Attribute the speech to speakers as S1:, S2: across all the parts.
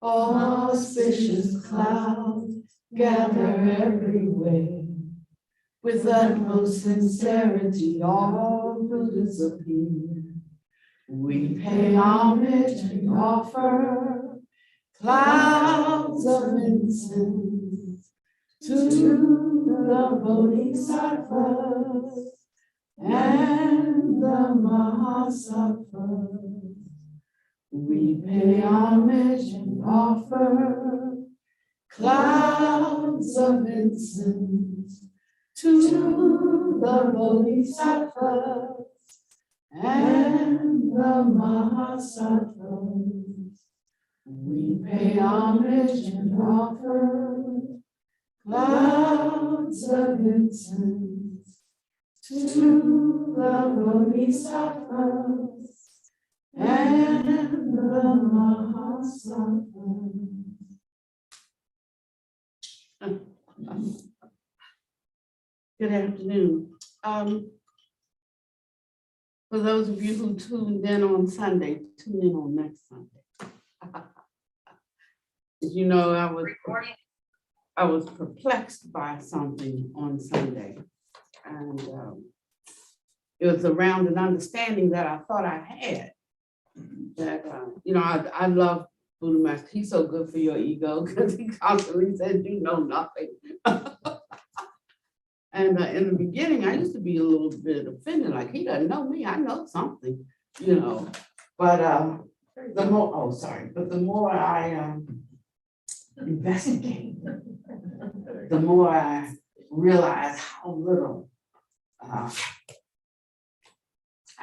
S1: Auspicious clouds gather everywhere. With utmost sincerity, all Buddhas appear. We pay homage and offer clouds of incense to the Bodhisattvas and the Mahasattvas. We pay homage and offer clouds of incense to the Bodhisattvas and the Mahasattvas. We pay homage and offer clouds of incense to the Bodhisattvas and the Mahasattvas. Good afternoon. For those of you who tuned in on Sunday, tune in on next Sunday. As you know, I was perplexed by something on Sunday, and it was around an understanding that I thought I had. That I love Buddha Master. He's so good for your ego because he constantly says you know nothing. And in the beginning, I used to be a little bit offended, like he doesn't know me, I know something, But the more I investigate, the more I realize how little I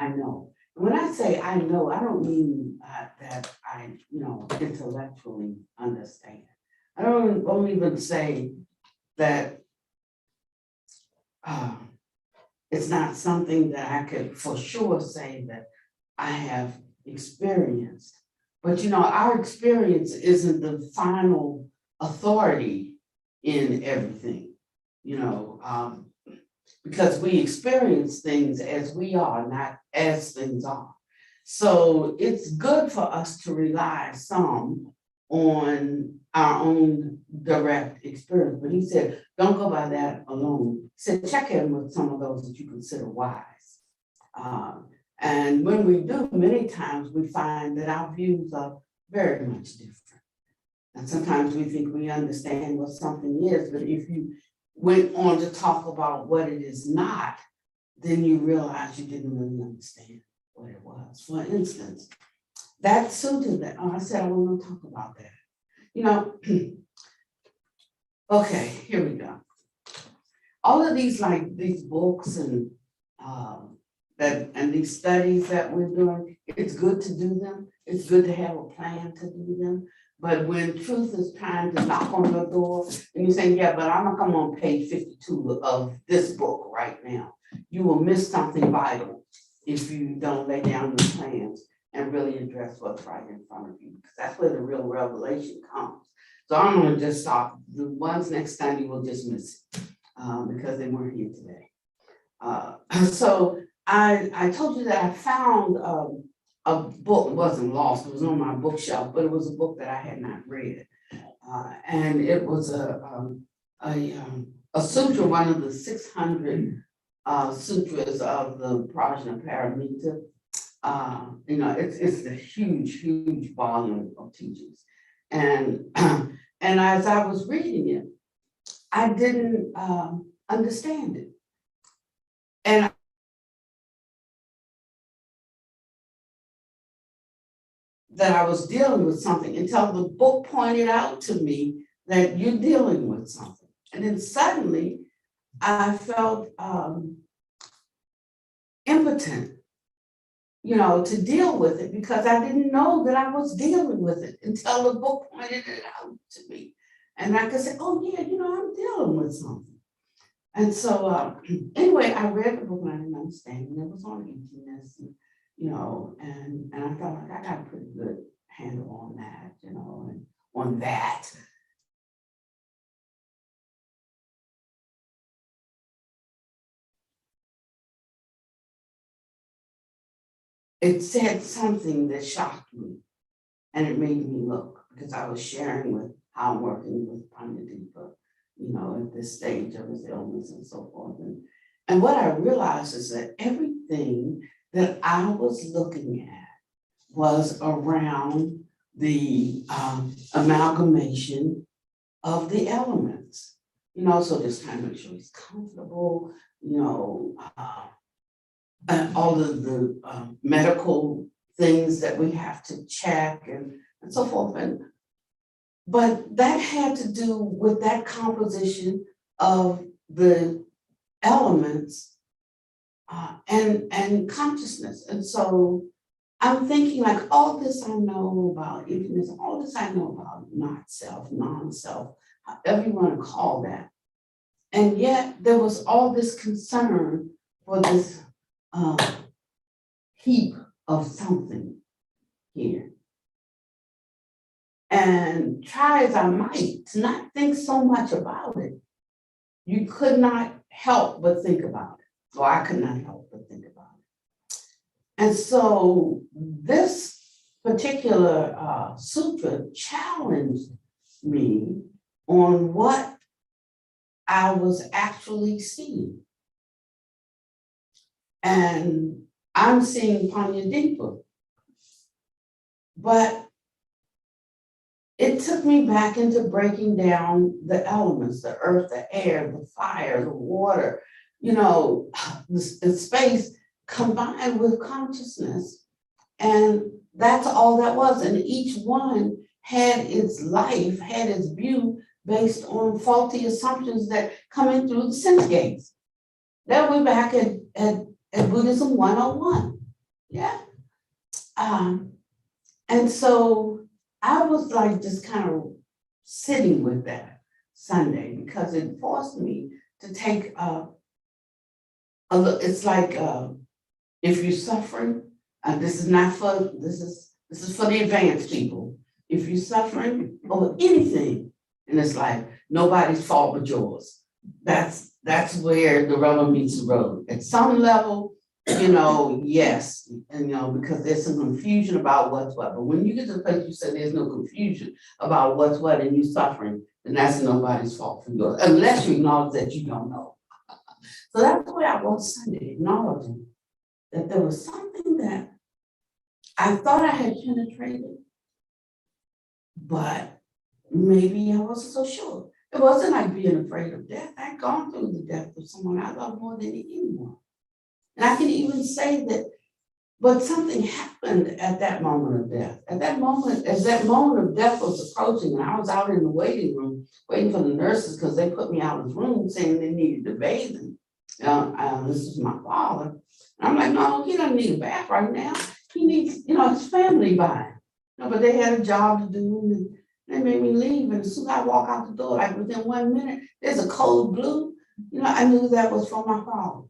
S1: know. When I say I know, I don't mean that I, intellectually understand. I won't even say that it's not something that I could for sure say that I have experienced. But our experience isn't the final authority in everything, because we experience things as we are, not as things are. So it's good for us to rely some on our own direct experience. But he said, don't go by that alone. He said, check in with some of those that you consider wise. And when we do, many times we find that our views are very much different. And sometimes we think we understand what something is, but if you went on to talk about what it is not, then you realize you didn't really understand what it was. For instance, that suited that. Oh, I said I want to talk about that. Okay, here we go. All of these books and these studies that we're doing, it's good to do them. It's good to have a plan to do them. But when truth is trying to knock on your door and you're saying, yeah, but I'm gonna come on page 52 of this book right now, you will miss something vital if you don't lay down your plans and really address what's right in front of you, because that's where the real revelation comes. So I'm gonna just stop. The ones next Sunday will just miss it because they weren't here today. So I told you that I found a book. It wasn't lost, it was on my bookshelf, but it was a book that I had not read. And it was a sutra, one of the 600 sutras of the Prajnaparamita. It's a huge volume of teachings. And as I was reading it, I didn't understand it. And that I was dealing with something until the book pointed out to me that you're dealing with something. And then suddenly I felt impotent, to deal with it, because I didn't know that I was dealing with it until the book pointed it out to me. And I could say, oh yeah, I'm dealing with something. And so anyway, I read the book and I didn't understand, and it was on emptiness, and I felt like I got a pretty good handle on that, and on that. It said something that shocked me, and it made me look, because I was sharing with how I'm working with Panyadeepa, at this stage of his illness and so forth. And what I realized is that everything that I was looking at was around the amalgamation of the elements. So just kind of make sure he's comfortable, and all of the medical things that we have to check and so forth. But that had to do with that composition of the elements and consciousness. And so I'm thinking like all this I know about infiniteness, all this I know about not self, non-self, however you want to call that. And yet there was all this concern for this heap of something here. And try as I might to not think so much about it, you could not help but think about it, or I could not help but think about it. And so this particular sutra challenged me on what I was actually seeing. And I'm seeing Panyadeepa, but it took me back into breaking down the elements, the earth, the air, the fire, the water, the space combined with consciousness. And that's all that was. And each one had its life, had its view based on faulty assumptions that come in through the sense gates. That we're back at Buddhism 101. Yeah. And so I was like just kind of sitting with that Sunday because it forced me to take a look. It's like if you're suffering, this is for the advanced people. If you're suffering over anything, and it's like nobody's fault but yours. That's where the rubber meets the road. At some level, yes, and because there's some confusion about what's what. But when you get to the place you say there's no confusion about what's what and you're suffering, then that's nobody's fault for yours, unless you acknowledge that you don't know. So that's where I was Sunday, acknowledging that there was something that I thought I had penetrated, but maybe I wasn't so sure. It wasn't like being afraid of death. I'd gone through the death of someone I love more than anyone. And I can even say that, but something happened at that moment of death. At that moment, as that moment of death was approaching, and I was out in the waiting room, waiting for the nurses because they put me out of the room saying they needed to bathe him. This is my father. And I'm like, no, he doesn't need a bath right now. He needs, his family by him. But they had a job to do, and they made me leave. And as soon as I walk out the door, like within 1 minute, there's a cold blue. I knew that was from my father.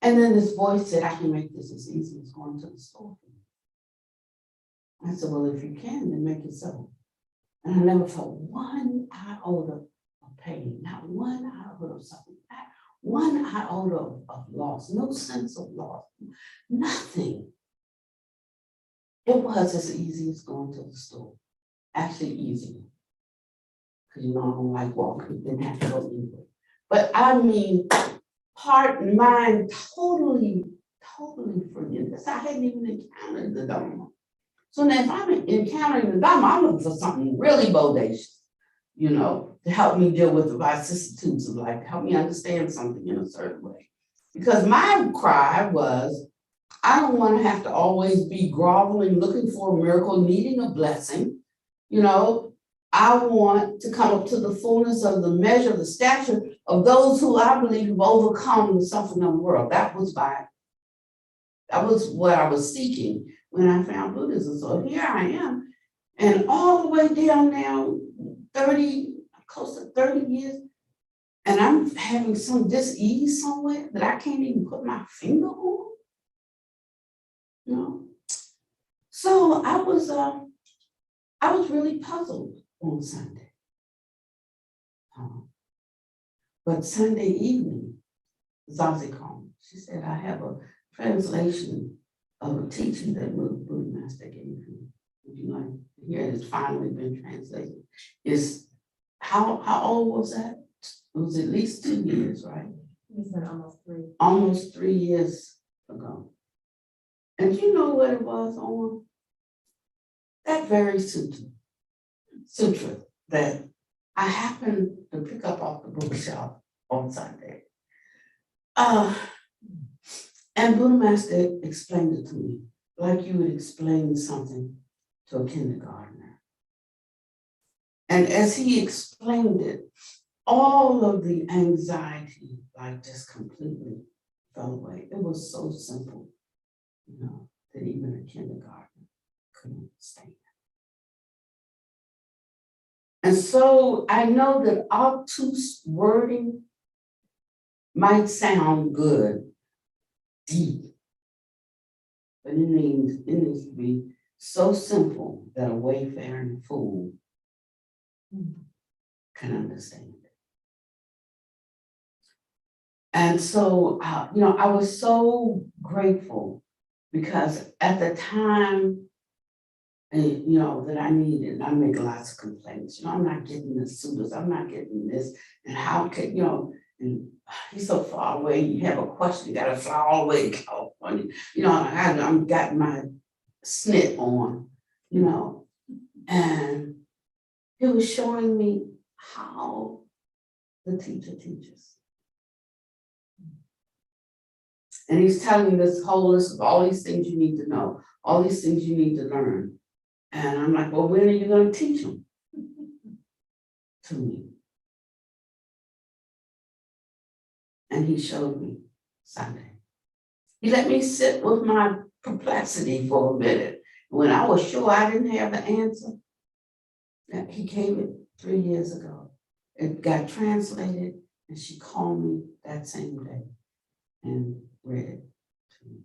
S1: And then this voice said, I can make this as easy as going to the store. I said, well, if you can, then make it so. And I never felt one iota of pain, not one iota of suffering, not one iota of loss, no sense of loss, nothing. It was as easy as going to the store, actually easier. Because I don't like walking, didn't have to go anywhere. But I mean, heart and mind totally free. And this I hadn't even encountered the Dharma. So now if I'm encountering the Dharma, I'm looking for something really bodacious, to help me deal with the vicissitudes of life, to help me understand something in a certain way. Because my cry was, I don't want to have to always be groveling, looking for a miracle, needing a blessing. I want to come up to the fullness of the measure, of the stature of those who I believe have overcome the suffering of the world. That was what I was seeking when I found Buddhism. So here I am, and all the way down now, close to 30 years, and I'm having some dis-ease somewhere that I can't even put my finger on. So I was really puzzled on Sunday. But Sunday evening, Zazie called me. She said, I have a translation of a teaching that Buddha Master gave me. would you like to hear it? It's finally been translated. Is how old was that? It was at least 2 years, right?
S2: He said almost 3.
S1: Almost 3 years ago. And you know what it was on? That very sutra that I happened to pick up off the bookshelf on Sunday. And Buddha Master explained it to me, like you would explain something to a kindergartner. And as he explained it, all of the anxiety, like, just completely fell away. It was so simple, you know, that even a kindergartner couldn't understand. And so I know that obtuse wording might sound good, deep, but it needs to be so simple that a wayfaring fool can understand it. And so, you know, I was so grateful because at the time, you know, that I needed, I make lots of complaints. You know, I'm not getting the suitors, I'm not getting this, and how can, you know, and he's so far away, you have a question, you gotta fly all the way to California. You know, I'm got my snit on, you know, and he was showing me how the teacher teaches. And he's telling me this whole list of all these things you need to know, all these things you need to learn. And I'm like, well, when are you going to teach them to me? And he showed me Sunday. He let me sit with my perplexity for a minute. When I was sure I didn't have the answer, he gave it 3 years ago. It got translated, and she called me that same day and read it to me.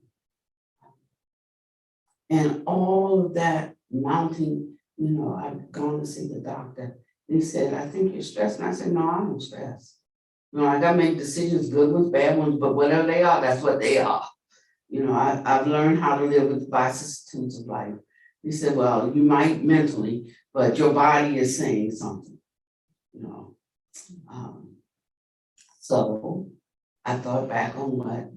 S1: And all of that mounting, you know, I've gone to see the doctor. And he said, I think you're stressed. And I said, no, I'm not stressed. You know, I gotta make decisions, good ones, bad ones, but whatever they are, that's what they are. You know, I've learned how to live with the vicissitudes of life. He said, well, you might mentally, but your body is saying something, you know. So I thought back on what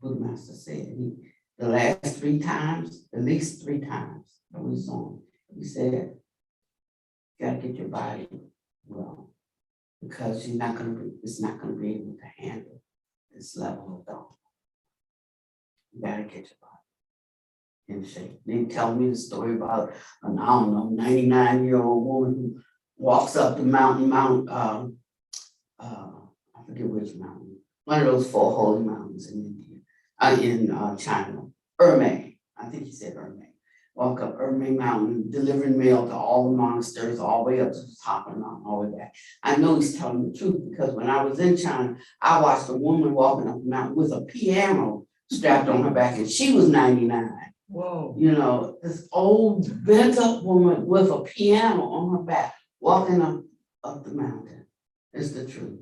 S1: Buddha Master said. The last 3 times, at least 3 times that we saw him, he said, you gotta get your body well, because it's not gonna be able to handle this level of thought. You gotta get your body in shape. They tell me the story about an, I don't know, 99-year-old woman who walks up the mountain, I forget which mountain, one of those 4 holy mountains in India, in China, Ermei, I think he said Ermei. Walk up Ermei Mountain, delivering mail to all the monasteries, all the way up to the top of the mountain, all the way back. I know he's telling the truth because when I was in China, I watched a woman walking up the mountain with a piano strapped on her back, and she was 99.
S2: Whoa.
S1: You know, this old bent up woman with a piano on her back, walking up the mountain. It's the truth.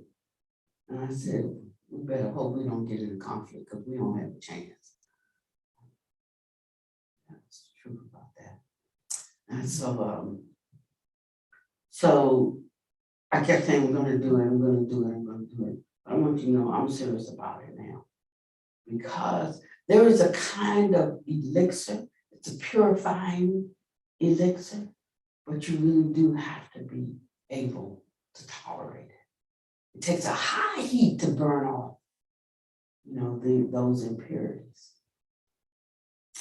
S1: And I said, we better hope we don't get in a conflict because we don't have a chance. That's the truth about that. And so I kept saying, we're gonna do it, I'm gonna do it, I'm gonna do it. But I want you to know I'm serious about it now. Because there is a kind of elixir, it's a purifying elixir, but you really do have to be able to tolerate it. It takes a high heat to burn off, you know, those impurities.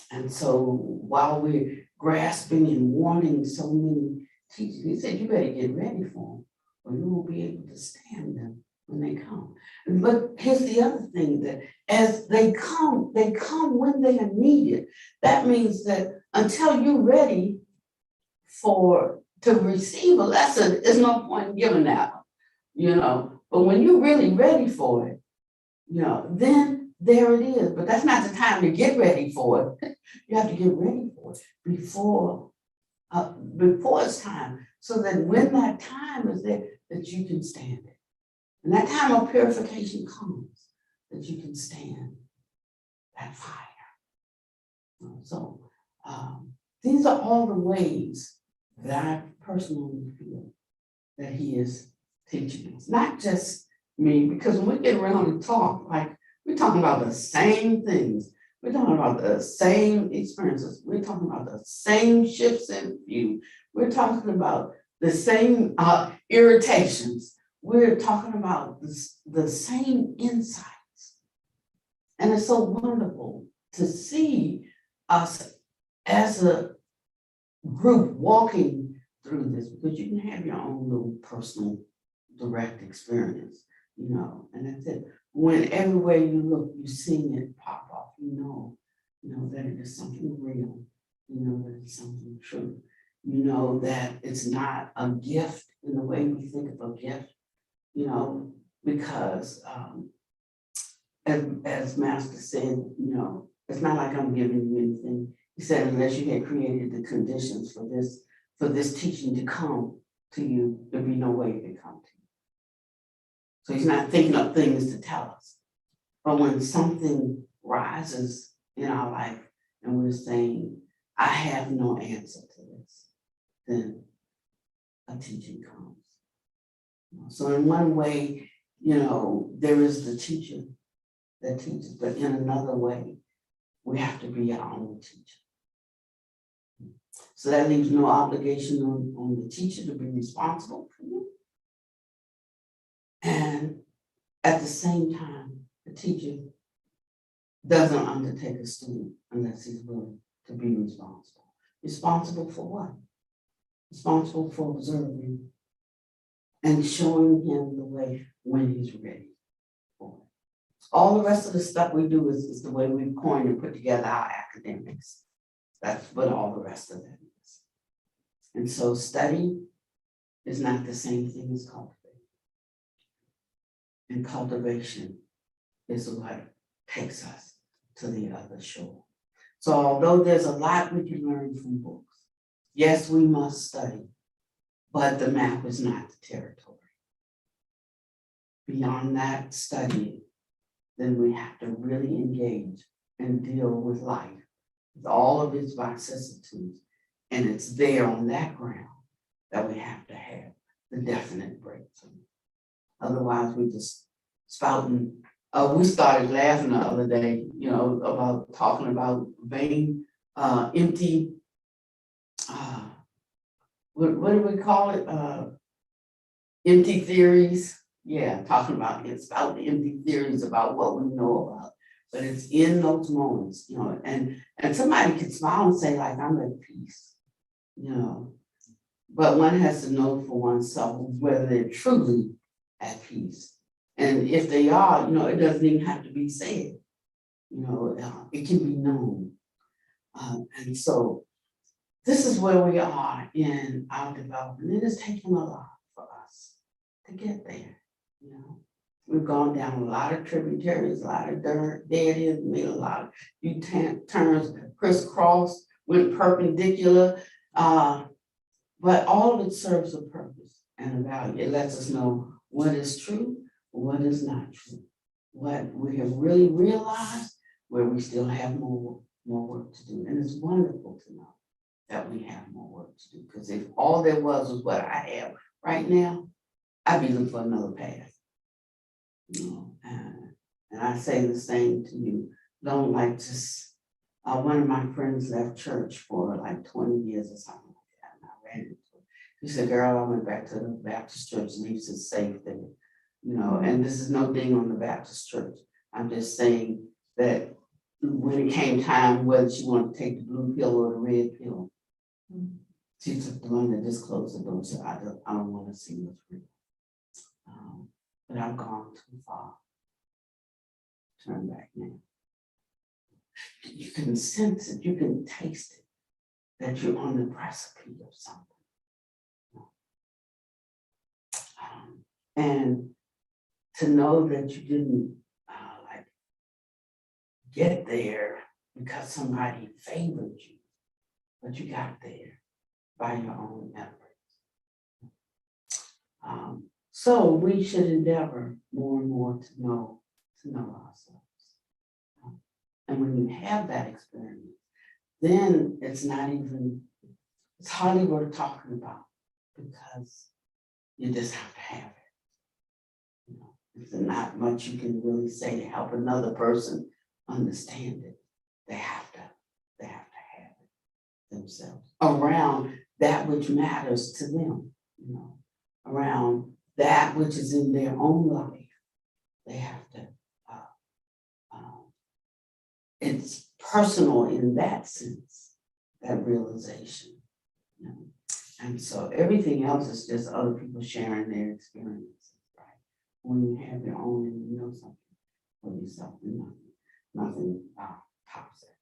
S1: And so while we're grasping and wanting so many teachers, he said, you better get ready for them, or you won't be able to stand them when they come. But here's the other thing, that as they come when they are needed. That means that until you're ready to receive a lesson, there's no point in giving that, you know. But when you're really ready for it, you know, then there it is. But that's not the time to get ready for it. You have to get ready for it before it's time, so that when that time is there, that you can stand it. And that time of purification comes, that you can stand that fire. So These are all the ways that I personally feel that he is teaching us, not just me, because when we get around and talk, like, we're talking about the same things. We're talking about the same experiences. We're talking about the same shifts in view. We're talking about the same irritations. We're talking about the same insights. And it's so wonderful to see us as a group walking through this, because you can have your own little personal direct experience, and that's it. When everywhere you look, you're seeing it pop off, that it is something real, that it's something true, that it's not a gift in the way we think of a gift, because as Master said, it's not like I'm giving you anything. He said, unless you had created the conditions for this teaching to come to you, there'd be no way it could come to you. So he's not thinking up things to tell us. But when something rises in our life and we're saying, I have no answer to this, then a teaching comes. So in one way, there is the teacher that teaches, but in another way, we have to be our own teacher. So that leaves no obligation on the teacher to be responsible for you. And at the same time, the teacher doesn't undertake a student unless he's willing to be responsible. Responsible for what? Responsible for observing and showing him the way when he's ready for it. All the rest of the stuff we do is the way we've coined and put together our academics. That's what all the rest of that is. And so study is not the same thing as cultivate. And cultivation is what takes us to the other shore. So although there's a lot we can learn from books, yes, we must study, but the map is not the territory. Beyond that studying, then we have to really engage and deal with life, with all of its vicissitudes. And it's there on that ground that we have to have the definite breakthrough. Otherwise, we just spouting. We started laughing the other day, about talking about vain, empty, what do we call it? Empty theories. Yeah, talking about spouting empty theories about what we know about. But it's in those moments, and somebody can smile and say, like, I'm at peace, But one has to know for oneself whether they're truly at peace. And if they are, it doesn't even have to be said. It can be known. And so this is where we are in our development. It has taken a lot for us to get there. We've gone down a lot of tributaries, a lot of dirt, dead ends, made a lot of U-turns, crisscross, went perpendicular. But all of it serves a purpose and a value. It lets us know what is true, what is not true, what we have really realized, where we still have more work to do. And it's wonderful to know that we have more work to do, because if all there was what I have right now, I'd be looking for another path. And I say the same to you. Don't like just, one of my friends left church for like 20 years or something like that. And I ran into her. She said, girl, I went back to the Baptist church and it's safe there. And this is no ding on the Baptist church. I'm just saying that when it came time whether she wanted to take the blue pill or the red pill, she took the one that just closed the door and said, I don't want to see what's real. But I've gone too far. Turn back now. You can sense it, you can taste it, that you're on the precipice of something. And to know that you didn't get there because somebody favored you, but you got there by your own efforts. So we should endeavor more and more to know ourselves. And when you have that experience, then it's hardly worth talking about because you just have to have it. You know, there's not much you can really say to help another person understand it. They have to have it themselves around that which matters to them, you know, around that which is in their own life. They have to, it's personal in that sense, that realization. You know? And so everything else is just other people sharing their experiences, right? When you have your own and you know something for yourself, nothing tops it.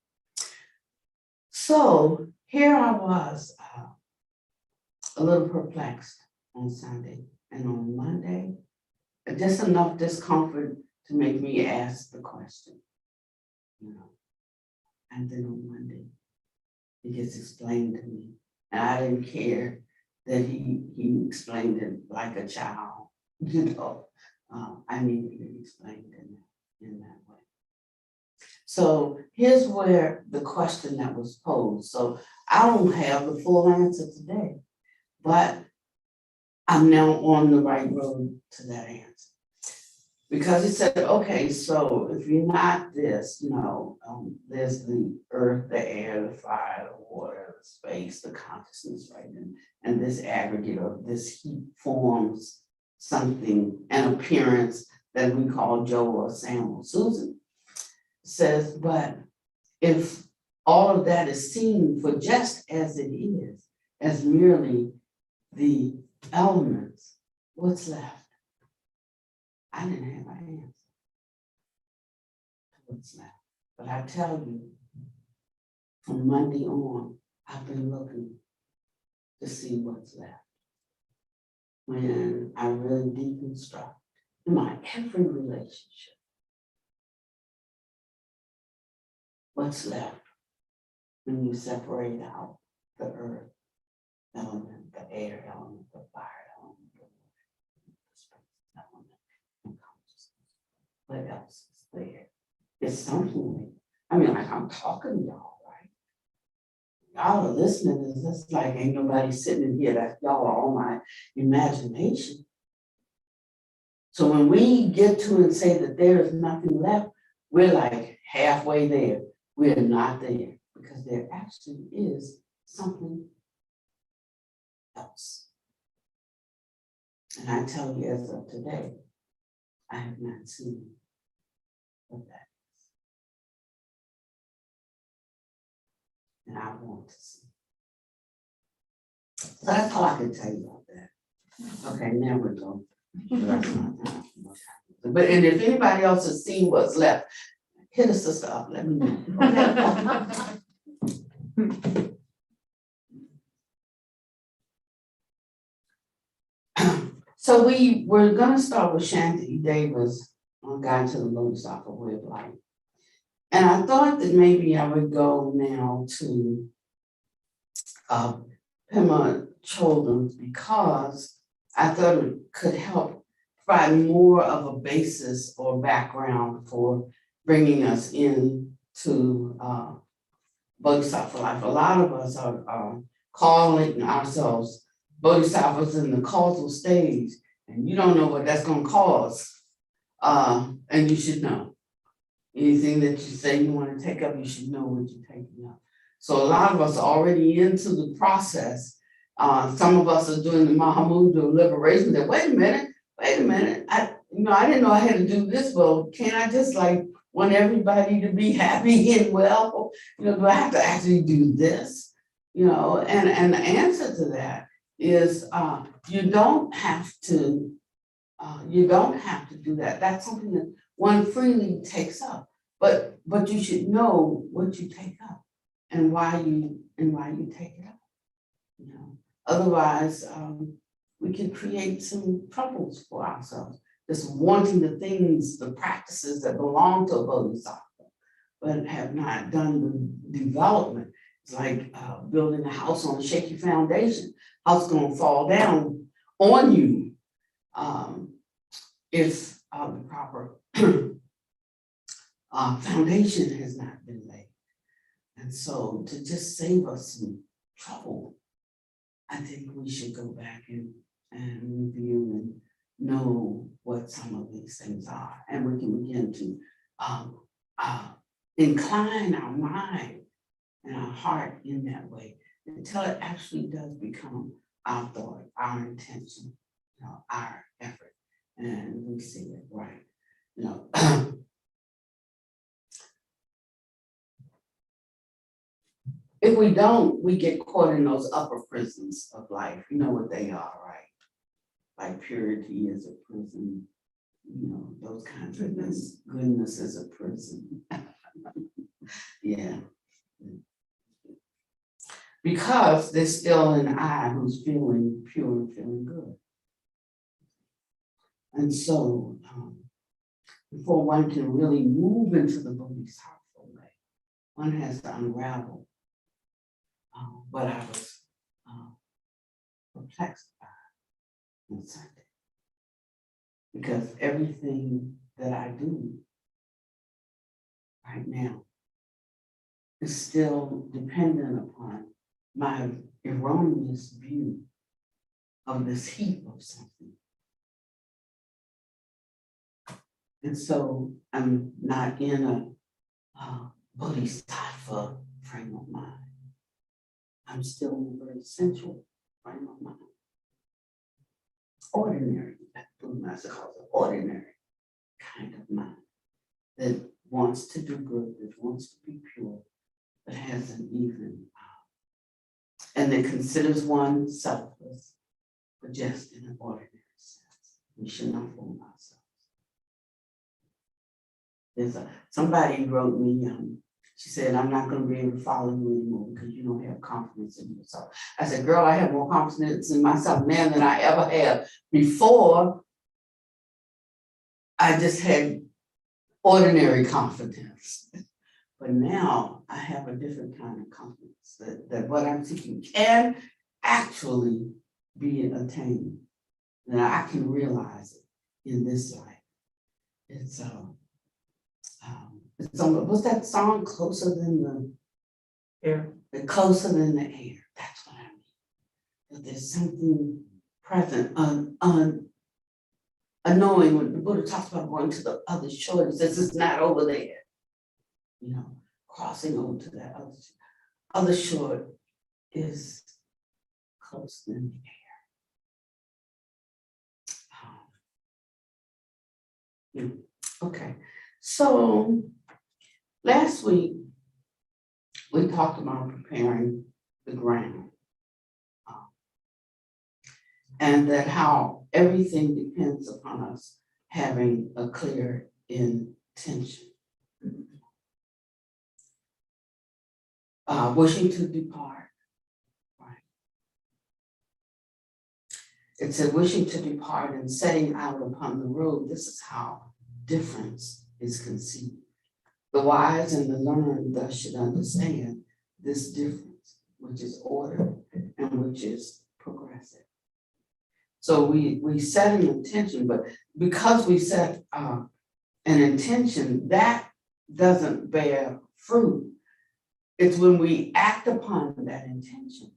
S1: So here I was, a little perplexed on Sunday, and on Monday, just enough discomfort to make me ask the question, you know. And then on Monday, it gets explained to me, and I didn't care that he explained it like a child, you know. I needed it explained in that way. So here's where the question that was posed. So I don't have the full answer today, but I'm now on the right road to that answer. Because he said, okay, so if you're not this, you know, there's the earth, the air, the fire, the water, the space, the consciousness, right? And this aggregate of this heat forms something, an appearance that we call Joe or Sam or Susan. Says, but if all of that is seen for just as it is, as merely the elements, what's left? I didn't have an answer to what's left. But I tell you, from Monday on, I've been looking to see what's left. When I really deconstruct in my every relationship, what's left when you separate out the earth element, the air element, the fire element, the space element, and consciousness. What else is there? It's something. I mean, like I'm talking to y'all, right? Y'all are listening. It's just like ain't nobody sitting in here. That y'all are all my imagination. So when we get to and say that there is nothing left, we're like halfway there. We're not there because there actually is something else. And I tell you, as of today, I have not seen what that is. And I want to see. So that's all I can tell you about that. Okay, now we're going. That's not time. But and if anybody else has seen what's left, hit a sister up, let me know. So we're gonna start with Shanti Davis on Guide to the Bodhisattva Way of Life. And I thought that maybe I would go now to Pema Chodron because I thought it could help provide more of a basis or background for bringing us into Bodhisattva life. A lot of us are calling ourselves Bodhisattvas in the causal stage, and you don't know what that's going to cause. And you should know. Anything that you say you want to take up, you should know what you're taking up. So a lot of us are already into the process. Some of us are doing the Mahamudra liberation. That wait a minute. I didn't know I had to do this. Well, can't I just like want everybody to be happy and well? Do I have to actually do this? And the answer to that is you don't have to do that. That's something that one freely takes up. But you should know what you take up and why you take it up. Otherwise, we can create some troubles for ourselves. Just wanting the practices that belong to a bodhisattva, but have not done the development. It's like building a house on a shaky foundation. House gonna fall down on you if the proper foundation has not been laid. And so to just save us some trouble, I think we should go back and review and know what some of these things are. And we can begin to incline our mind and our heart in that way until it actually does become our thought, our intention, our effort, and we see it right. If we don't, we get caught in those upper prisons of life. You know what they are, right? Like purity is a prison, those kinds of things. Goodness is a prison. Yeah. Because there's still an I who's feeling pure and feeling good. And so, before one can really move into the bodhisattva way, one has to unravel what I was perplexed by on Sunday. Because everything that I do right now is still dependent upon my erroneous view of this heap of something. And so I'm not in a bodhisattva frame of mind. I'm still in a very sensual frame of mind. Ordinary, Master calls it ordinary kind of mind that wants to do good, that wants to be pure, but hasn't even, and that considers one selfless, but just in an ordinary sense. We should not fool ourselves. Somebody wrote me, she said, I'm not going to be able to follow you anymore because you don't have confidence in yourself. I said, girl, I have more confidence in myself now than I ever have before. I just had ordinary confidence. But now I have a different kind of confidence that what I'm seeking can actually be attained. And I can realize it in this life. It's what's that song, Closer Than the Air? Closer Than the Air, that's what I mean. That there's something present, a knowing when the Buddha talks about going to the other shore, he says it's not over there. Crossing over to that other shore is closer than the air. Okay, so last week we talked about preparing the ground and that how everything depends upon us having a clear intention. Wishing to depart, right? It said wishing to depart and setting out upon the road. This is how difference is conceived. The wise and the learned thus should understand this difference, which is order and which is progressive. So we set an intention, but because we set an intention, that doesn't bear fruit. It's when we act upon that intention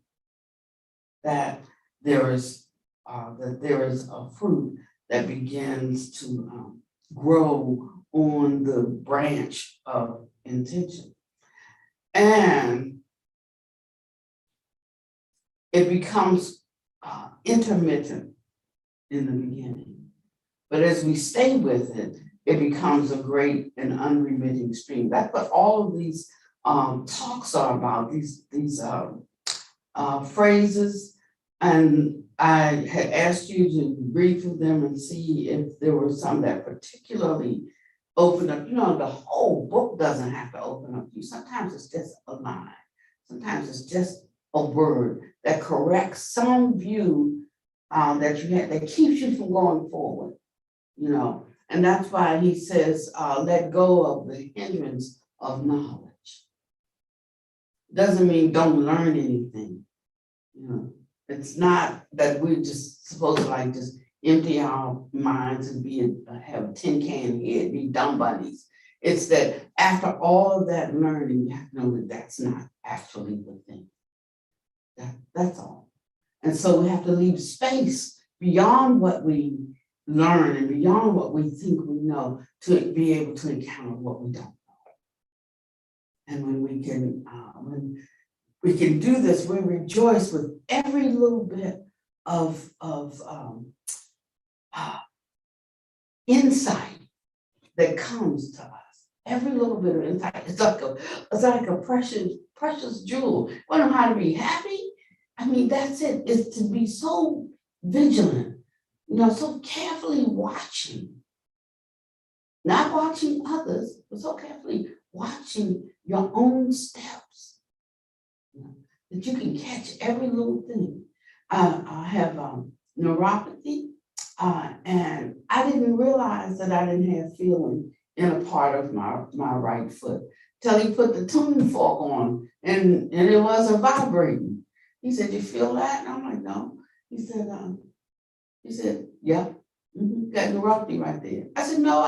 S1: that there is a fruit that begins to grow on the branch of intention. And it becomes intermittent in the beginning. But as we stay with it, it becomes a great and unremitting stream. That's what all of these talks are about, these phrases. And I had asked you to read through them and see if there were some that particularly open up. The whole book doesn't have to open up you. Sometimes it's just a line. Sometimes it's just a word that corrects some view that you had that keeps you from going forward. And that's why he says, let go of the hindrance of knowledge. Doesn't mean don't learn anything. It's not that we're just supposed to just empty our minds and have a tin can head, be dumb bunnies It's that after all of that learning, you have to know that that's not actually the thing. That's all. And so we have to leave space beyond what we learn and beyond what we think we know to be able to encounter what we don't know. And when we can do this, we rejoice with every little bit of insight that comes to us. Every little bit of insight is like a precious jewel. We don't know how to be happy. I mean, that's it. It's to be so vigilant, so carefully watching, not watching others, but so carefully watching your own steps, that you can catch every little thing. I have neuropathy, and I didn't realize that I didn't have feeling in a part of my right foot till he put the tuning fork on, and it wasn't vibrating. He said, "You feel that?" And I'm like, "No." He said, "Yeah, got neuropathy right there." I said, "No,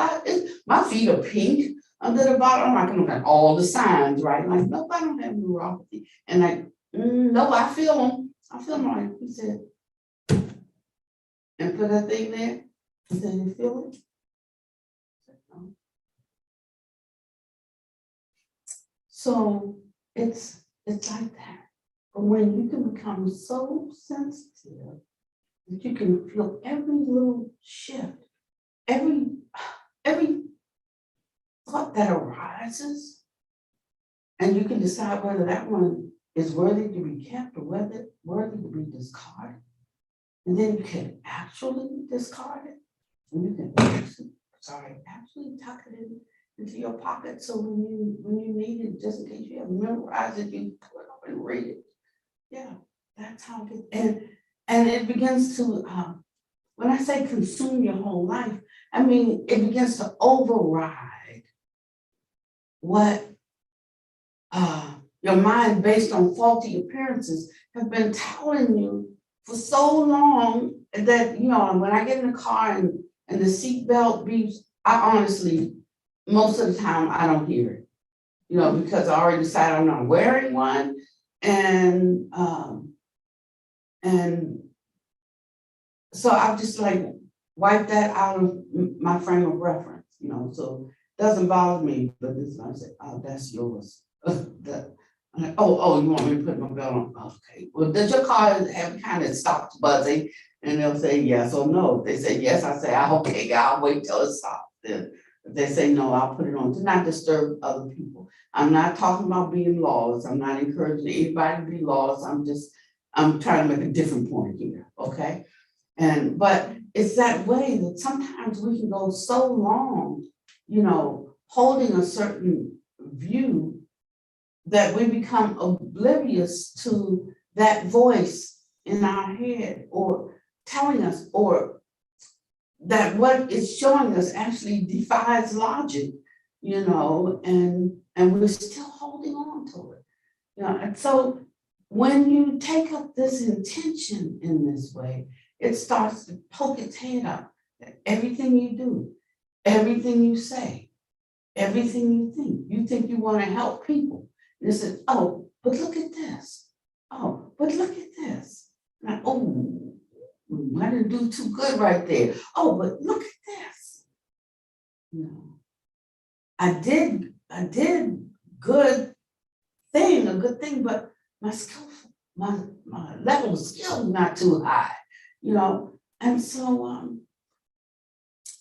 S1: my feet are pink under the bottom." I'm looking at all the signs, right? Like, nope, I don't have neuropathy. And like, no, I feel them. I feel them. Right. He said, and put that thing there. He said, "You feel it?" I said, "No." So it's like that. But when you can become so sensitive that you can feel every little shift, every thought that arises, and you can decide whether that one is worthy to be kept or whether worthy to be discarded. And then you can actually discard it, and you can actually tuck it into your pocket. So when you need it, just in case you have memorized it, you pull it up and read it. Yeah, that's how it gets. And it begins to, when I say consume your whole life, I mean, it begins to override what your mind, based on faulty appearances, have been telling you for so long that, when I get in the car and the seatbelt beeps, I honestly, most of the time, I don't hear it, because I already decided I'm not wearing one. And so I've just like wiped that out of my frame of reference, so it doesn't bother me, but this I say, "Oh, that's yours." I'm like, oh, you want me to put my belt on? Okay. Well, does your car have kind of stopped buzzing? And they'll say yes or no. If they say yes, I say, okay, I'll wait till it stops. Then if they say no, I'll put it on to not disturb other people. I'm not talking about being lawless. I'm not encouraging anybody to be lawless. I'm trying to make a different point here, okay? But it's that way that sometimes we can go so long, holding a certain view that we become oblivious to that voice in our head or telling us, or that what it's showing us actually defies logic, and we're still holding on to it. And so when you take up this intention in this way, it starts to poke its head up. Everything you do, everything you say, everything you think you want to help people. And it says, "Oh, but look at this. Oh, but look at this." And I didn't do too good right there. "Oh, but look at this." I did a good thing, but my skill, my level of skill is not too high, And so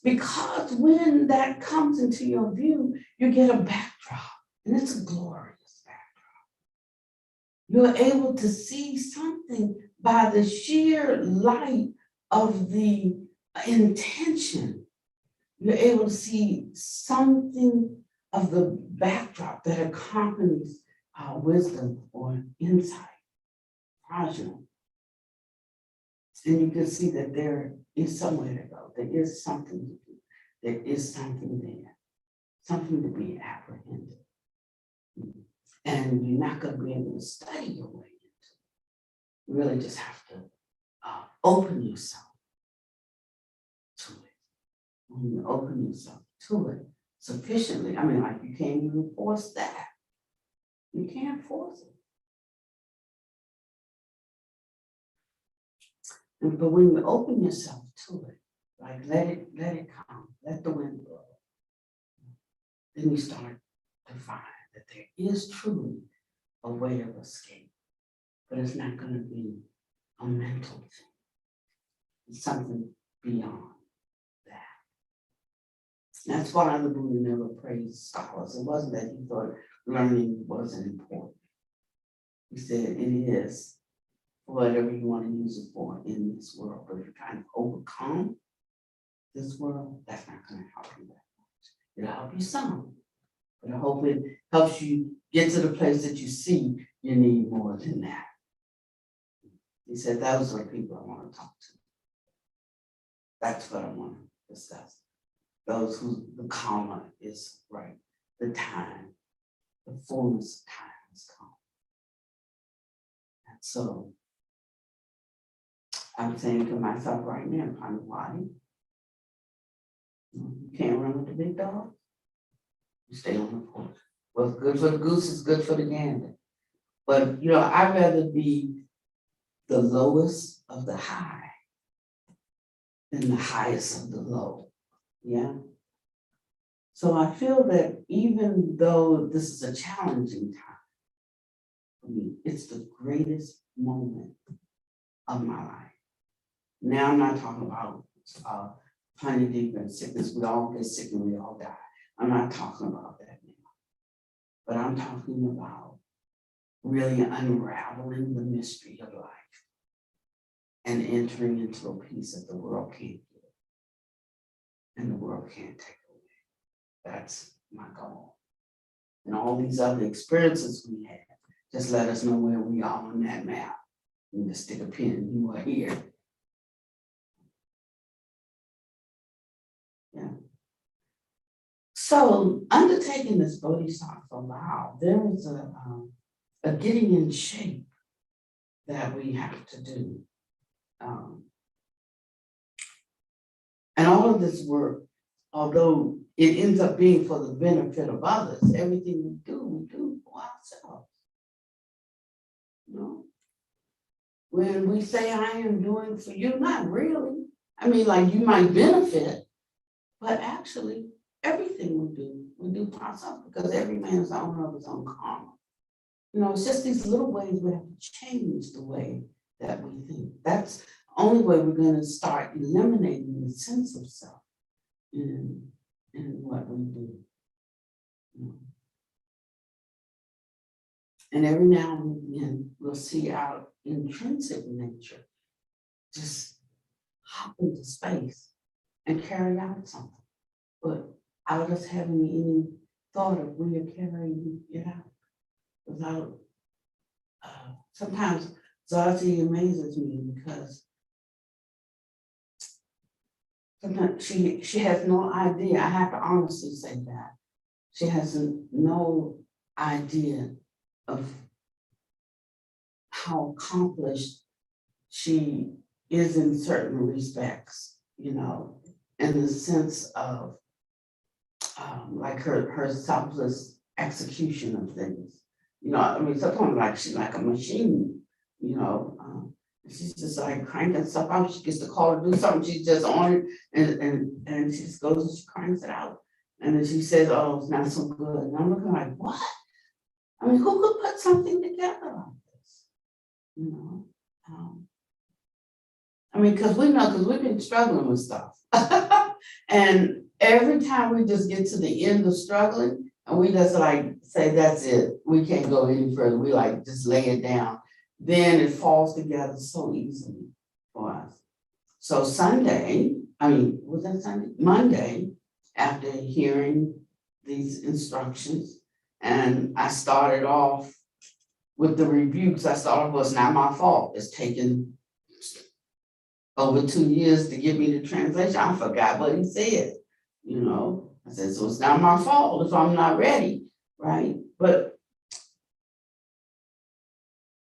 S1: because when that comes into your view, you get a backdrop, and it's a glorious backdrop. You're able to see something by the sheer light of the intention. You're able to see something of the backdrop that accompanies wisdom or insight, prajna. And you can see that there is somewhere to go. There is something to do. There is something there, something to be apprehended. And you're not going to be able to study your way into it. You really just have to open yourself to it. When you open yourself to it, sufficiently. I mean, like, you can't even force that. You can't force it. But when you open yourself to it, like let it come, let the wind blow, then you start to find that there is truly a way of escape, but it's not going to be a mental thing. It's something beyond that. That's why the Buddha never praised scholars. It wasn't that he thought learning wasn't important. He said it is whatever you want to use it for in this world. But if you're trying to overcome this world, that's not going to help you that much. It'll help you some, but I hope it helps you get to the place that you see you need more than that. He said those are the people I want to talk to. That's what I want to discuss. Those who the karma is right, the time, the fullness of time has come. And so I'm saying to myself right now, Panawati, you can't run with the big dog. You stay on the porch. What's good for the goose is good for the gander. But I'd rather be the lowest of the high than the highest of the low. Yeah. So I feel that even though this is a challenging time for me, it's the greatest moment of my life. Now I'm not talking about honey deep and sickness. We all get sick and we all die. I'm not talking about that now. But I'm talking about really unraveling the mystery of life and entering into a peace that the world can't give and the world can't take away. That's my goal. And all these other experiences we have, just let us know where we are on that map. You just stick a pin, you are here. Yeah. So undertaking this Bodhisattva vow, there is a getting in shape that we have to do. And all of this work, although it ends up being for the benefit of others, everything we do for ourselves. When we say I am doing for you, not really. I mean, like, you might benefit, but actually everything we do for ourselves, because every man is the owner of his own karma. It's just these little ways we have to change the way that we think. That's the only way we're going to start eliminating the sense of self in what we do. And every now and then we'll see our intrinsic nature just hop into space and carry out something, but without us having any thought of we are carrying it out. Without, sometimes Zati amazes me because sometimes she has no idea. I have to honestly say that. She has no idea of how accomplished she is in certain respects, in the sense of like her selfless execution of things. Sometimes like she's like a machine, she's just like cranking stuff out. She gets the call to do something, she's just on it and she just goes and she cranks it out. And then she says, oh, it's not so good. And I'm looking like, what? I mean, who could put something together like this? Because we've been struggling with stuff. And every time we just get to the end of struggling, and we just like say, that's it, we can't go any further, we like just lay it down, then it falls together so easily for us. So Monday, after hearing these instructions, and I started off with the rebukes. I started, well, it's not my fault. It's taken over 2 years to get me the translation. I forgot what he said, I said, so it's not my fault if I'm not ready, right? But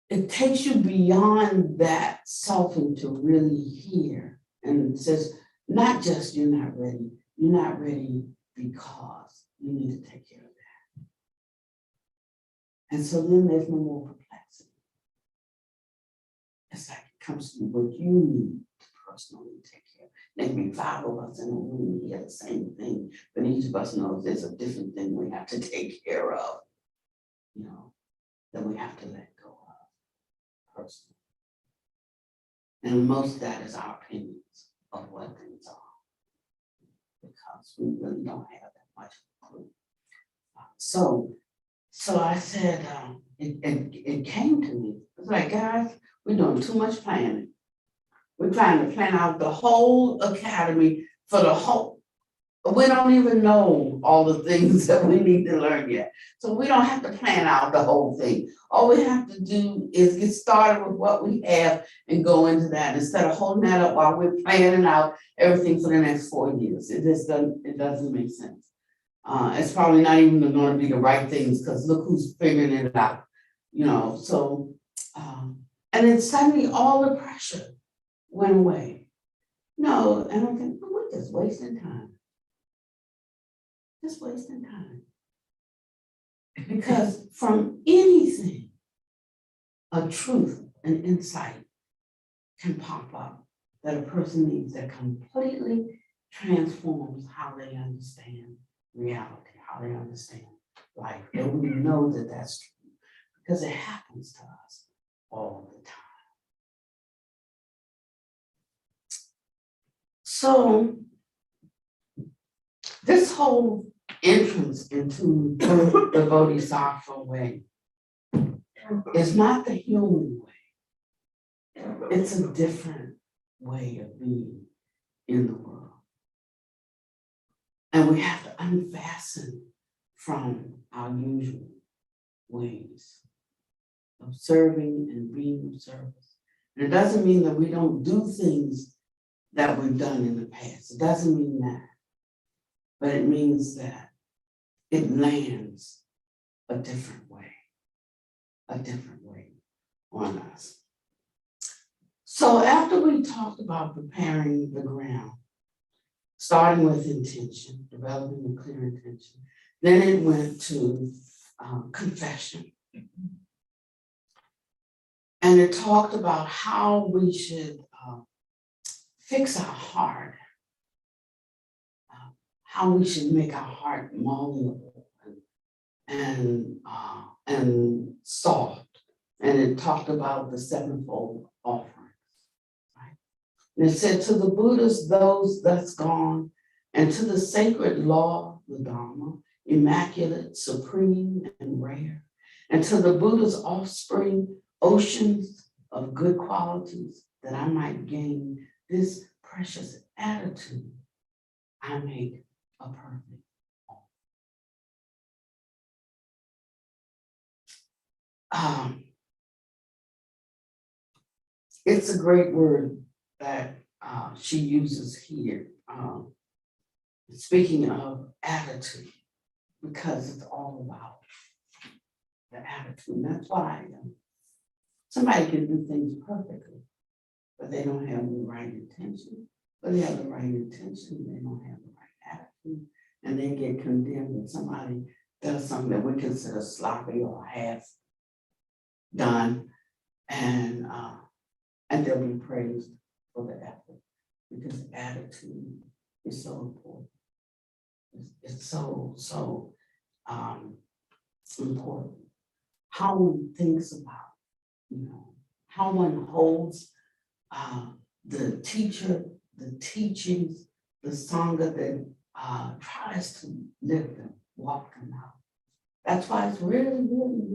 S1: it takes you beyond that selfing to really hear. And it says, not just you're not ready because You need to take care of that. And so then there's no more perplexity. It's like it comes to what you need to personally take care of. There can be 5 of us in a room, we have the same thing, but each of us knows there's a different thing we have to take care of, you know, that we have to let go of personally. And most of that is our opinions of what things are, because we really don't have that much clue. So I said, it came to me. It's like, guys, we're doing too much planning. We're trying to plan out the whole academy for the whole. We don't even know all the things that we need to learn yet. So we don't have to plan out the whole thing. All we have to do is get started with what we have and go into that instead of holding that up while we're planning out everything for the next 4 years. It doesn't make sense. It's probably not even going to be the right things because look who's figuring it out, you know. So, and then suddenly all the pressure went away. No, and I'm thinking, we're just wasting time. Just wasting time. Because from anything, a truth, an insight can pop up that a person needs that completely transforms how they understand reality, how they understand life. And we know that that's true because it happens to us all the time. So this whole entrance into the Bodhisattva way is not the human way. It's a different way of being in the world. And we have to unfasten from our usual ways of serving and being of service. And it doesn't mean that we don't do things that we've done in the past. It doesn't mean that. But it means that it lands a different way on us. So after we talked about preparing the ground, starting with intention, developing a clear intention, then it went to confession. And it talked about how we should fix our heart, how we should make our heart malleable and soft. And it talked about the 7-fold offerings, right? And it said to the Buddhas, those that's gone, and to the sacred law, the Dharma, immaculate, supreme, and rare, and to the Buddha's offspring, oceans of good qualities, that I might gain this precious attitude, I make a perfect home. It's a great word that she uses here. Speaking of attitude, because it's all about the attitude. And that's why somebody can do things perfectly, but they don't have the right intention. But they have the right intention, they don't have the right attitude, and they get condemned when somebody does something that we consider sloppy or half done, and they'll be praised for the effort, because attitude is so important. It's so important. How one thinks about, how one holds the teacher, the teachings, the Sangha that tries to live them, walk them out. That's why it's really important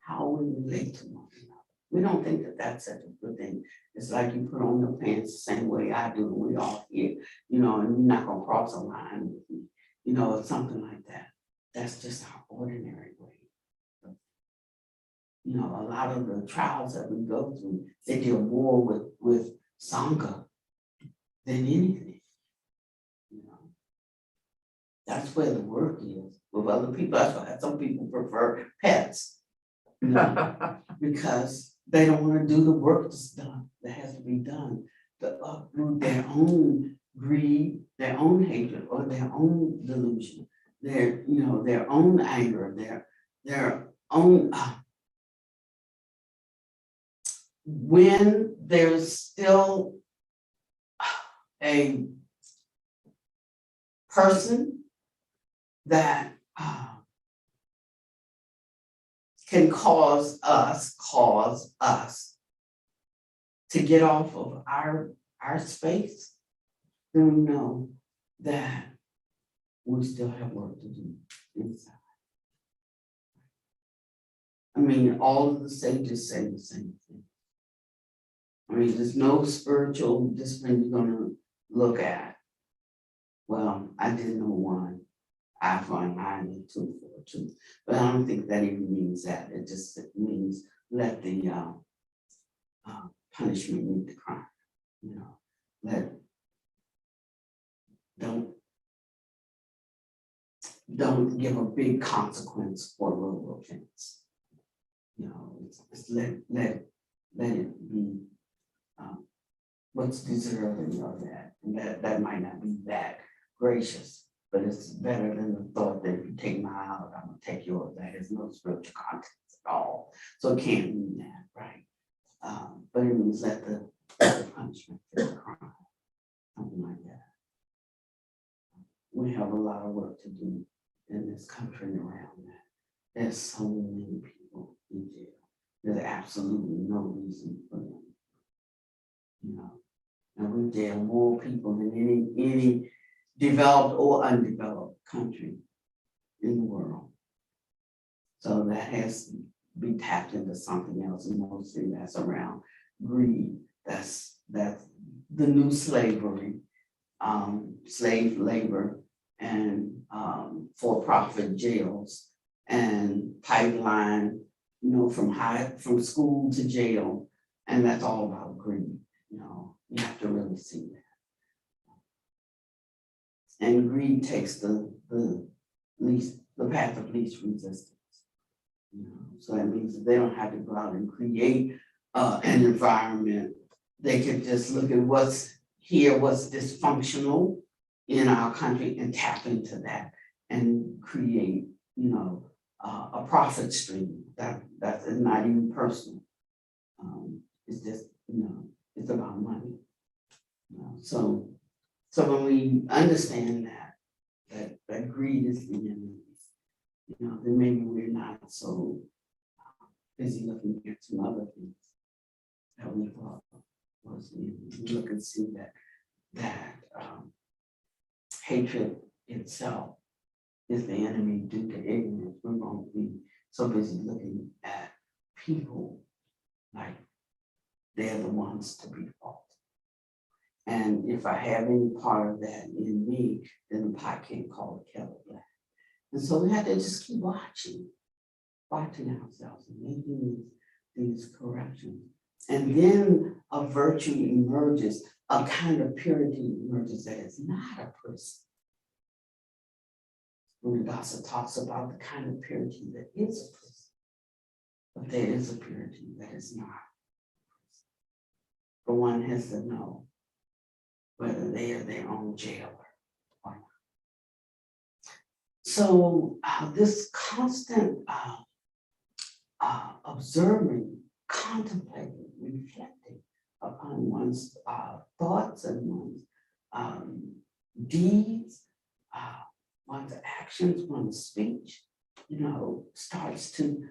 S1: how we relate to one another. We don't think that that's such a good thing. It's like you put on your pants the same way I do, and we all here, and you're not gonna cross a line with me, or something like that. That's just our ordinary way. A lot of the trials that we go through, they deal more with Sangha than anything. That's where the work is with other people. That's why some people prefer pets, because they don't want to do the work that's done, that has to be done to uproot their own greed, their own hatred, or their own delusion, their own anger, their own, when there's still a person that can cause us to get off of our space, then we know that we still have work to do inside. I mean, all of the sages say the same thing. I mean, there's no spiritual discipline you're gonna look at. Well, I did know one, eye for an eye and tooth for a tooth, but I don't think that even means that. It just means let the punishment meet the crime. Don't give a big consequence for a little offense. It's let it be what's deserving of that. And that might not be that gracious, but it's better than the thought that if you take my eye out, I'm gonna take yours. That has no spiritual context at all. So it can't mean that, right? But it means let the punishment fit the crime, something like that. We have a lot of work to do in this country and around that. There's so many people in jail. There's absolutely no reason for them. And we jail more people than any developed or undeveloped country in the world. So that has to be tapped into something else, and mostly that's around greed. That's the new slavery, slave labor, and for-profit jails and pipeline, from school to jail, and that's all about greed. You have to really see that. And greed takes the path of least resistance. So that means that they don't have to go out and create an environment. They can just look at what's here, what's dysfunctional in our country, and tap into that and create, a profit stream that's not even personal. It's just, it's about money. So when we understand that greed is the enemy, then maybe we're not so busy looking at some other things that we thought was the enemy. We look and see that hatred itself is the enemy due to ignorance. We won't be so busy looking at people like they're the ones to be faulted. And if I have any part of that in me, then the pot can't call the kettle black. And so we have to just keep watching ourselves and making these corrections. And then a virtue emerges, a kind of purity emerges that is not a person. Buddhadasa talks about the kind of purity that is a person, but there is a purity that is not. But one has to know whether they are their own jailer or not. So this constant observing, contemplating, reflecting upon one's thoughts and one's deeds, one's actions, one's speech, starts to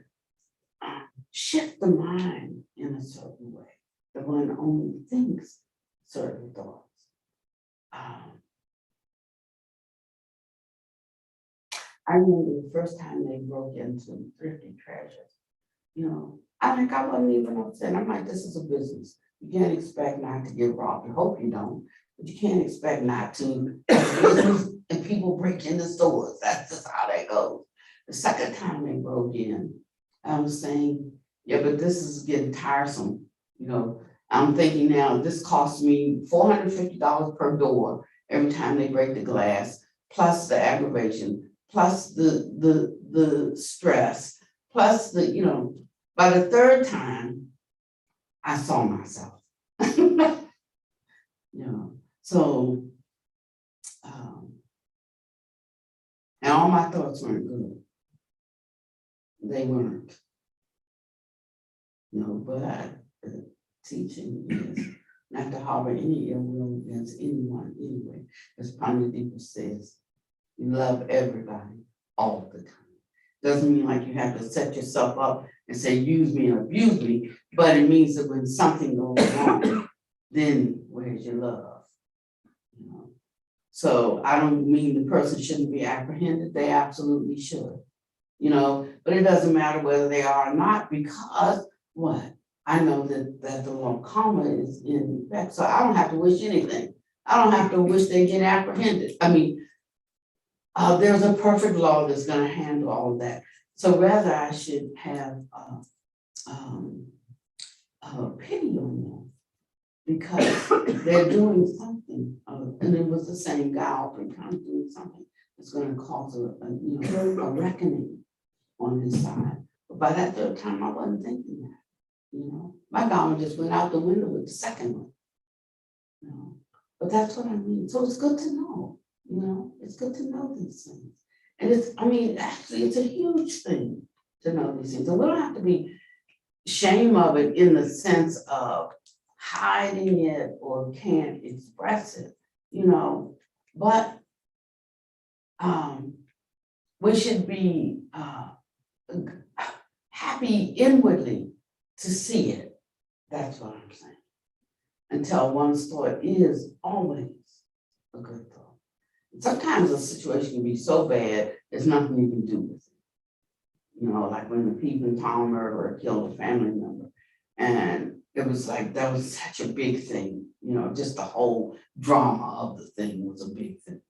S1: shift the mind in a certain way. That one only thinks certain thoughts. I remember the first time they broke into Thrifty Treasures. I wasn't even upset. I'm like, this is a business. You can't expect not to get robbed. I hope you don't, but you can't expect not to. And people break into stores. That's just how that goes. The second time they broke in, I was saying, yeah, but this is getting tiresome. I'm thinking now, this costs me $450 per door every time they break the glass, plus the aggravation, plus the stress, plus by the third time, I saw myself. So And all my thoughts weren't good. They weren't. But teaching is not to harbor any ill will against anyone anyway. As Ponte Deeper says, you love everybody all the time. Doesn't mean like you have to set yourself up and say, use me or abuse me, but it means that when something goes wrong, then where's your love? So I don't mean the person shouldn't be apprehended, they absolutely should. But it doesn't matter whether they are or not, because what? I know that the law of karma is in effect, so I don't have to wish anything. I don't have to wish they get apprehended. I mean, there's a perfect law that's gonna handle all of that. So rather I should have pity on them because they're doing something, and it was the same guy all 3 times doing something that's gonna cause a reckoning on his side. But by that 3rd time, I wasn't thinking that. My God just went out the window with the second one. But that's what I mean. So it's good to know. It's good to know these things. And actually, it's a huge thing to know these things. And we don't have to be ashamed of it in the sense of hiding it or can't express it, but we should be happy inwardly to see it. That's what I'm saying. Until one's thought is always a good thought. Sometimes a situation can be so bad, there's nothing you can do with it. Like when the Peeping Tom murderer killed a family member. And it was like, that was such a big thing. Just the whole drama of the thing was a big thing.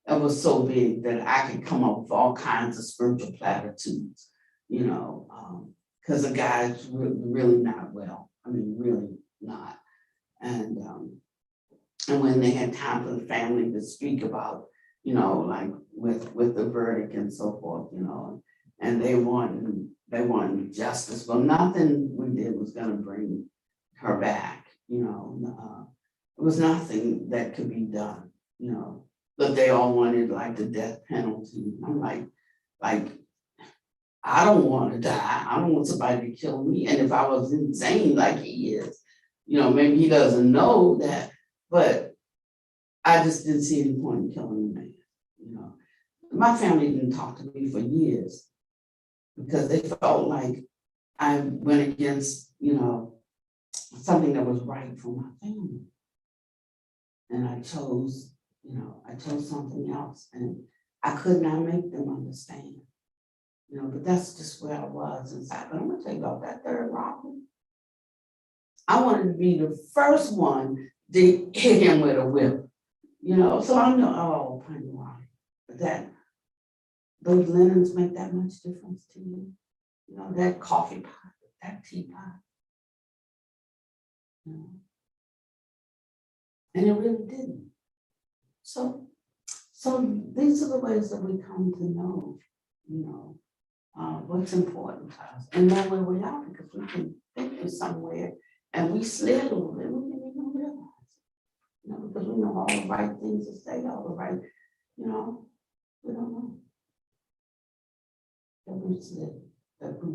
S1: It was so big that I could come up with all kinds of spiritual platitudes, because the guy's really not well. I mean, really not. And when they had time for the family to speak about, like with the verdict and so forth, and they wanted justice. Well, nothing we did was gonna bring her back, it was nothing that could be done, but they all wanted like the death penalty. I'm like, I don't want to die. I don't want somebody to kill me. And if I was insane like he is, maybe he doesn't know that, but I just didn't see any point in killing the man. My family didn't talk to me for years because they felt like I went against, something that was right for my family. And I chose something else, and I could not make them understand. But that's just where I was inside. But I'm gonna tell you about that 3rd robbery. I wanted to be the first one to hit him with a whip. So I know, Pennywise, but those linens make that much difference to you. That coffee pot, that teapot. And it really didn't. So these are the ways that we come to know, what's important to us and know where we are, because we can think of somewhere and we slid over it, we didn't even realize, because we know all the right things to say, all the right, we don't know. That we slid, that we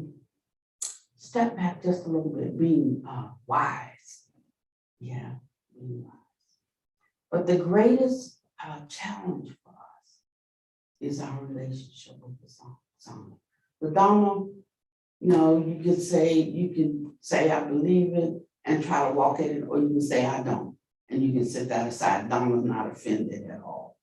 S1: step back just a little bit, being wise. Yeah, being wise. But the greatest challenge for us is our relationship with the song. The Dharma, you can say I believe it and try to walk in it, or you can say I don't, and you can set that aside. Dharma's not offended at all.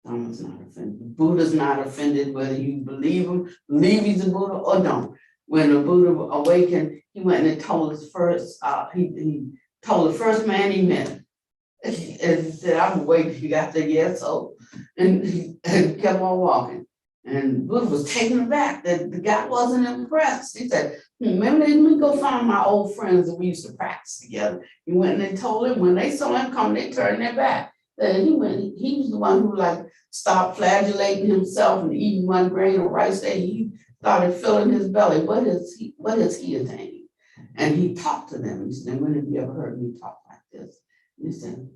S1: Dharma's not offended. Buddha's not offended whether you believe he's a Buddha or don't. When the Buddha awakened, he went and told his first, he told the first man he met. And he said, I'm waiting, he got there, yes, so, and he kept on walking. And Buddha was taken aback that the guy wasn't impressed. He said, maybe let me go find my old friends that we used to practice together. He went and they told him, when they saw him come, they turned their back. Then he was the one who stopped flagellating himself and eating 1 grain of rice that he started filling his belly. What is he attaining? And he talked to them. He said, when have you ever heard me talk like this? And he said,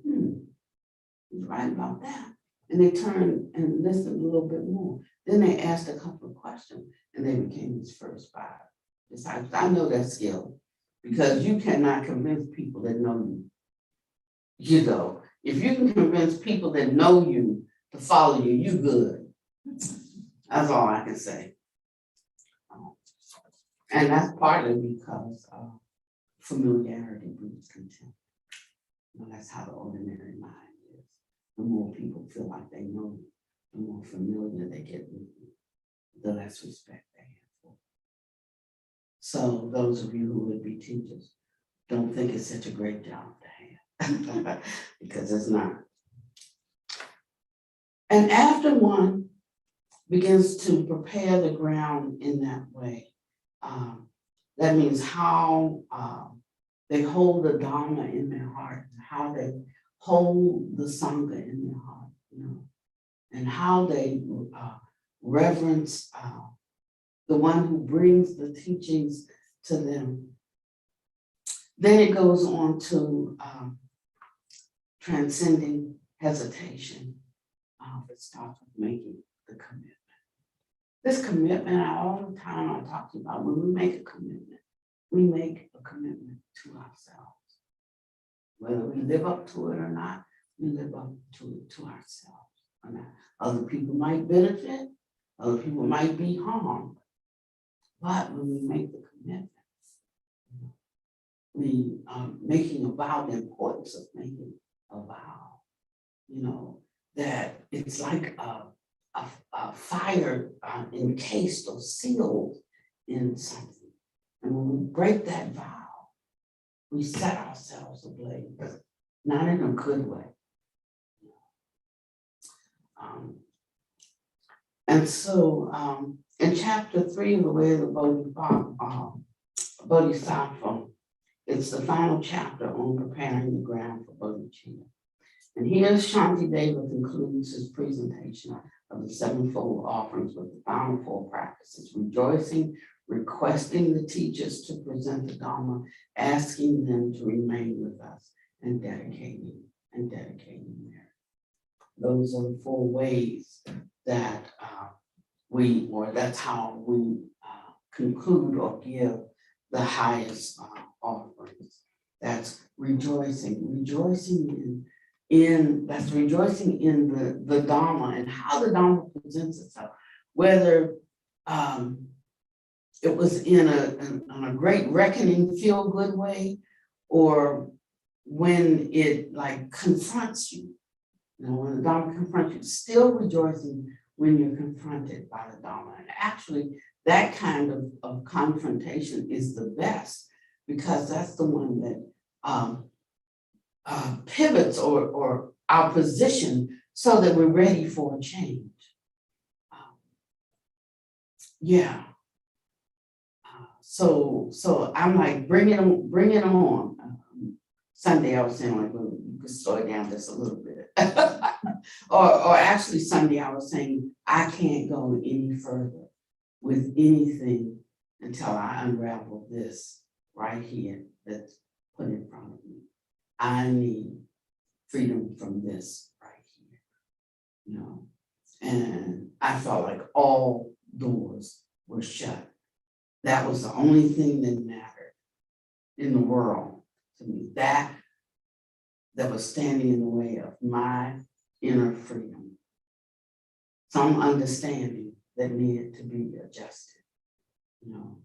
S1: he's right about that. and they turned and listened a little bit more. Then they asked a couple of questions and they became his first 5 disciples. I know that skill because you cannot convince people that know you. You know, if you can convince people that know you to follow you, you good. That's all I can say. And that's partly because familiarity breeds contempt. You know, that's how the ordinary mind is. The more people feel like they know you, the more familiar they get with you, the less respect they have for you. So those of you who would be teachers, don't think it's such a great job to have, because it's not. And after one begins to prepare the ground in that way, that means how they hold the Dharma in their heart, how they hold the Sangha in their heart, you know, and how they reverence the one who brings the teachings to them. Then it goes on to transcending hesitation. It starts with making the commitment. This commitment, all the time I talk about, when we make a commitment to ourselves. Whether we live up to it or not, we live up to it to ourselves. Or not. Other people might benefit, other people might be harmed. But when we make the commitment, we are making a vow, the importance of making a vow, you know, that it's like a fire encased or sealed in something. And when we break that vow, we set ourselves ablaze, not in a good way. And so in chapter 3, the way of the Bodhisattva, it's the final chapter on preparing the ground for bodhicitta. And here Shantideva concludes his presentation of the sevenfold offerings with the final 4 practices: rejoicing, requesting the teachers to present the Dharma, asking them to remain with us, and dedicating merit. Those are the 4 ways that that's how we conclude or give the highest offerings. That's rejoicing in the Dharma and how the Dharma presents itself, whether it was in a great reckoning, feel good way, or when it like confronts you. You know, when the Dharma confronts you, still rejoicing when you're confronted by the Dharma. And actually, that kind of confrontation is the best, because that's the one that pivots or our position so that we're ready for a change. So I'm like, bring it on. Sunday I was saying, like, well, you could slow it down just a little bit. or actually Sunday I was saying, I can't go any further with anything until I unravel this right here that's put in front of me. I need freedom from this right here, you know. And I felt like all doors were shut. That was the only thing that mattered in the world to me. That was standing in the way of my inner freedom. Some understanding that needed to be adjusted, you know.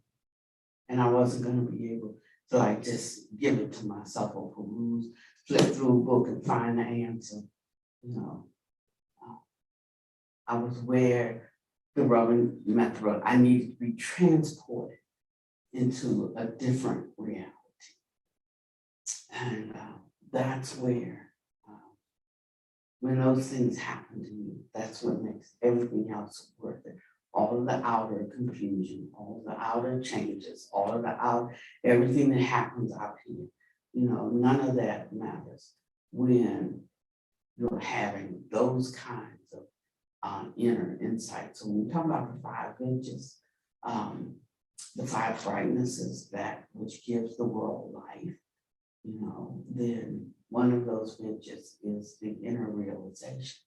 S1: And I wasn't going to be able to like just give it to myself or peruse, flip through a book and find the answer, you know. I was where the rubber met the road. I needed to be transported into a different reality. And that's where, when those things happen to you, that's what makes everything else worth it. All of the outer confusion, all of the outer changes, all of the everything that happens out here, you know, none of that matters when you're having those kinds of inner insights. So when we talk about the 5 vintages, the 5 brightnesses, that which gives the world life, you know, then one of those vintages is the inner realization.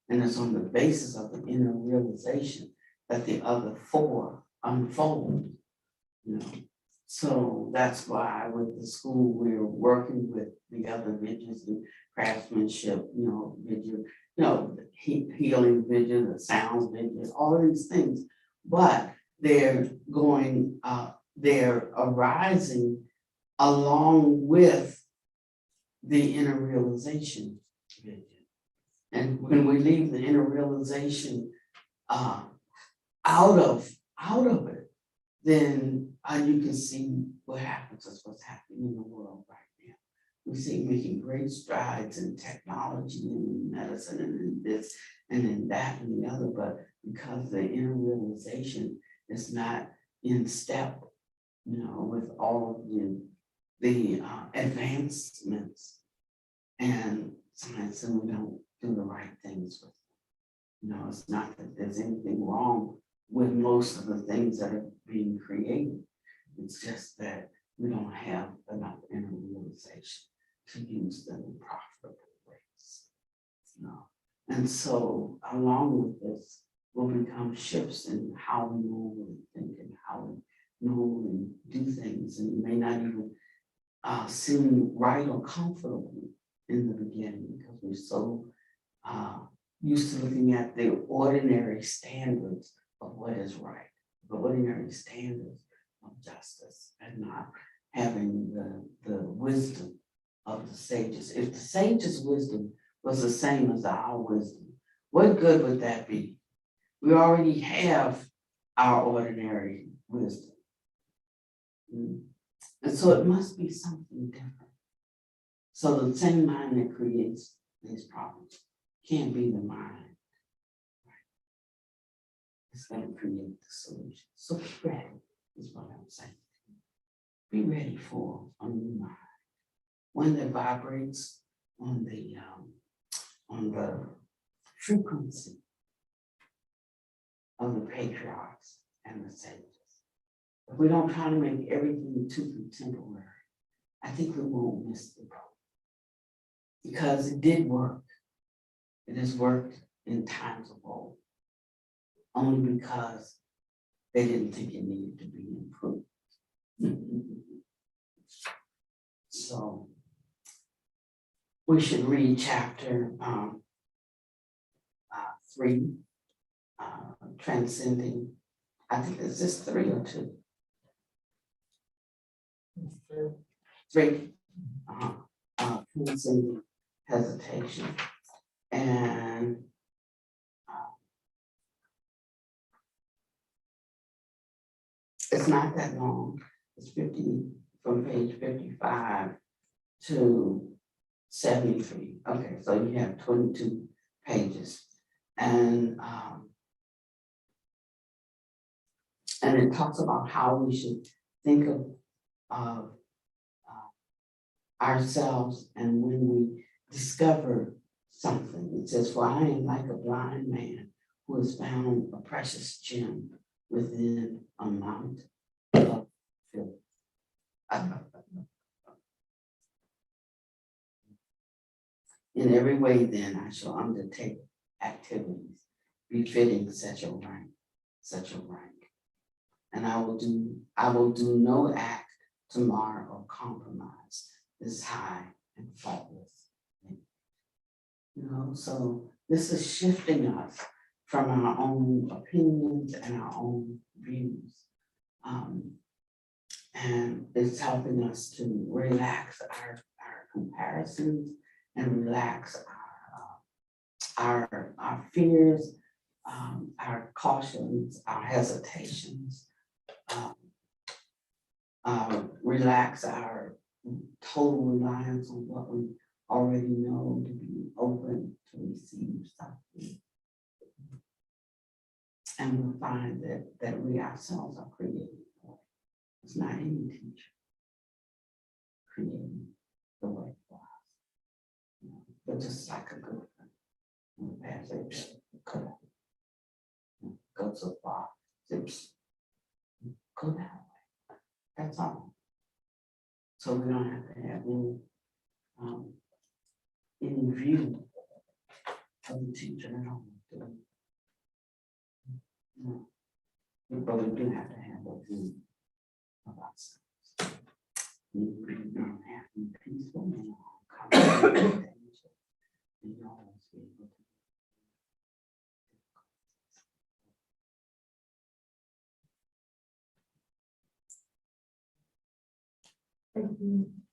S1: And it's on the basis of the inner realization that the other four unfold, you know. So that's why with the school, we're working with the other visions and craftsmanship, vision, healing vision, the sounds vision, all of these things. But they're going, they're arising along with the inner realization vision. And when we leave the inner realization out of it, then you can see what happens. That's what's happening in the world right now. We see making great strides in technology and in medicine and in this and in that and the other, but because the inner realization is not in step, with all of the advancements and science, and we don't do the right things with it. It's not that there's anything wrong with most of the things that are being created. It's just that we don't have enough inner realization to use them in profitable ways. And so along with this will become shifts in how we normally think and how we normally do things. And it may not even seem right or comfortable in the beginning because we're so used to looking at the ordinary standards of what is right, the ordinary standards of justice, and not having the wisdom of the sages. If the sages' wisdom was the same as our wisdom, what good would that be? We already have our ordinary wisdom. And so it must be something different. So the same mind that creates these problems can't be the mind. It's going to create the solution. So be ready, is what I'm saying. Be ready for a new mind. One that vibrates on the frequency of the patriarchs and the sages. If we don't try to make everything too contemporary, I think we won't miss the boat. Because it did work. It has worked in times of old. Only because they didn't think it needed to be improved. So we should read chapter 3, transcending. I think is this 3 or 2? 3. Transcending hesitation. And it's not that long. It's 50 from page 55 to 73. Okay, so you have 22 pages. And it talks about how we should think of ourselves and when we discover something. It says, "For I am like a blind man who has found a precious gem within a mount of filth." In every way, then, I shall undertake activities befitting such a rank. And I will do no act to mar or compromise this high and faultless thing. So this is shifting us from our own opinions and our own views. And it's helping us to relax our comparisons and relax our fears, our cautions, our hesitations, relax our total reliance on what we already know, to be open to receive something. And we'll find that we ourselves are creating. It's not any teacher creating the way for us. But just like a good friend, in the past they could go so far, just go that way. That's all. So we don't have to have any view of the teacher at home. No, we really do have to have a view of ourselves. We don't have to be peaceful and calm. And always be able to.
S2: Thank you.